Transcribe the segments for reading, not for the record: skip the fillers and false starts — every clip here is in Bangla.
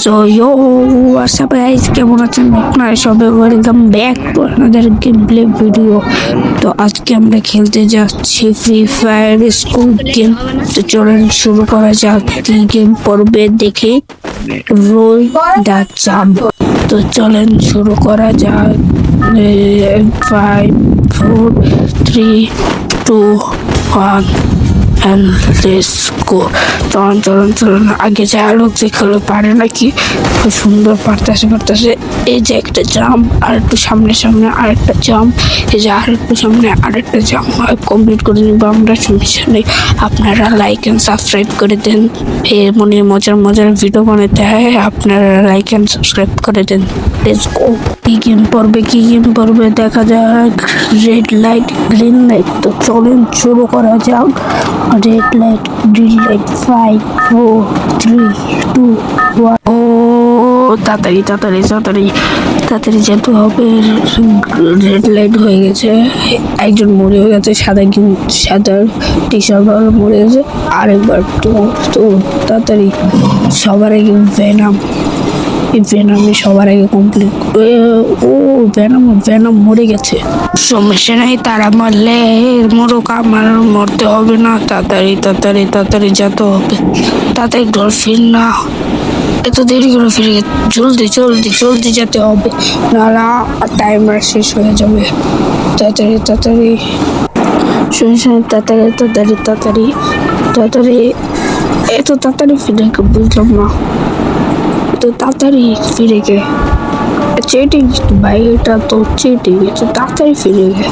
সো ইয়ো হোয়াটসঅ্যাপ গাইস, কেমন আছেন আপনারা সবাই? Welcome back to another game play video. তো আজকে আমরা খেলতে যাচ্ছি ফ্রি ফায়ার স্কুল গেম। তো চলেন শুরু করা যাক। কি গেম পড়বে দেখে, রোল দ্য জাম্প। তো চলেন শুরু করা যাক। 5 4 3 2 1 and let's go. চলুন আগে যা লোক যে খেলে পারে নাকি, খুব সুন্দর পারতেছে। এই যে একটা জাম্প, আর একটু সামনে আর একটা জাম্প, এই যে আর একটু সামনে আর একটা জাম্প কমপ্লিট করে নিব আমরা। সমস্যা নেই, আপনারা লাইক এন্ড সাবস্ক্রাইব করে দেন। এর মনে মজার ভিডিও বানাতে হয়, আপনারা লাইক এন্ড সাবস্ক্রাইব করে দেন। Let's go. কি গেম পড়বে দেখা যাক। Red light green light. তো চলেন শুরু করা যাক। Red light green light 5 4 3 2 1। ও তাড়াতাড়ি যেতে হবে। রেড লাইট হয়ে গেছে, একজন মরে গেছে, সাদা টি শার্ট মরে গেছে। আরেকবার তো তাড়াতাড়ি সবার আগে ভেনাম সবার আগে কমপ্লিট। ও ভেনাম মরে গেছে, সমস্যা নেই, তারা মারলে মোরক আমার মরতে হবে না। তাড়াতাড়ি যেতে হবে। তাড়াতাড়ি ডলফিন না, এত দেরি করে ফিরে গেছে। জলদি যেতে হবে, নাহলে টাইমার শেষ হয়ে যাবে। তাড়াতাড়ি এত তাড়াতাড়ি ফিরে গে, বুঝলাম না। তো তাড়াতাড়ি ফিরে গে, চিটিং ভাই, এটা তো চিটিং। তো তাড়াতাড়ি ফিরে গে,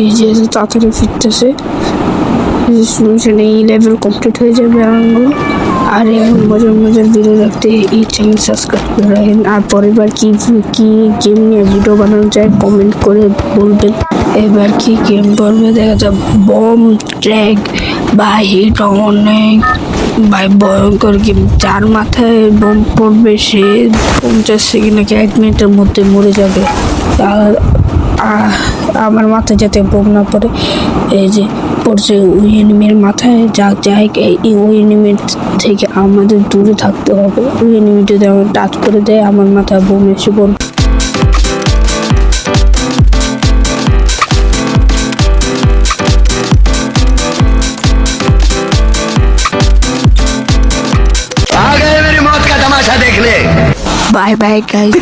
এই যে তাড়াতাড়ি ফিরতেছে। এই লেভেল কমপ্লিট হয়ে যাবে আঙ্গুল। আর এমন মজার ভিডিও দেখতে এই চ্যানেল সাবস্ক্রাইব করে রাখেন। আর পরের বার কি গেম নিয়ে ভিডিও বানানো যায় কমেন্ট করে বলবেন। এবার কি গেম পড়বে দেখা যাক। বম ট্র্যাক ভাই, এটা অনেক ভাই ভয়ঙ্কর গেম। যার মাথায় বোম পড়বে সে 50 সেকেন্ড নাকি 1 মিনিটের মধ্যে মরে যাবে। আমার মাথায় যাতে বোম না পড়ে, এই যে পড়ছে ওই এনিমির মাথায়, ওই এনিমির থেকে আমাদের দূরে থাকতে হবে। ওই এনিমি যদি আমার টাচ করে দেয়, আমার মাথায় বোম এসে পড়বে। मेरी मौत का तमाशा देख ले। Bye guys.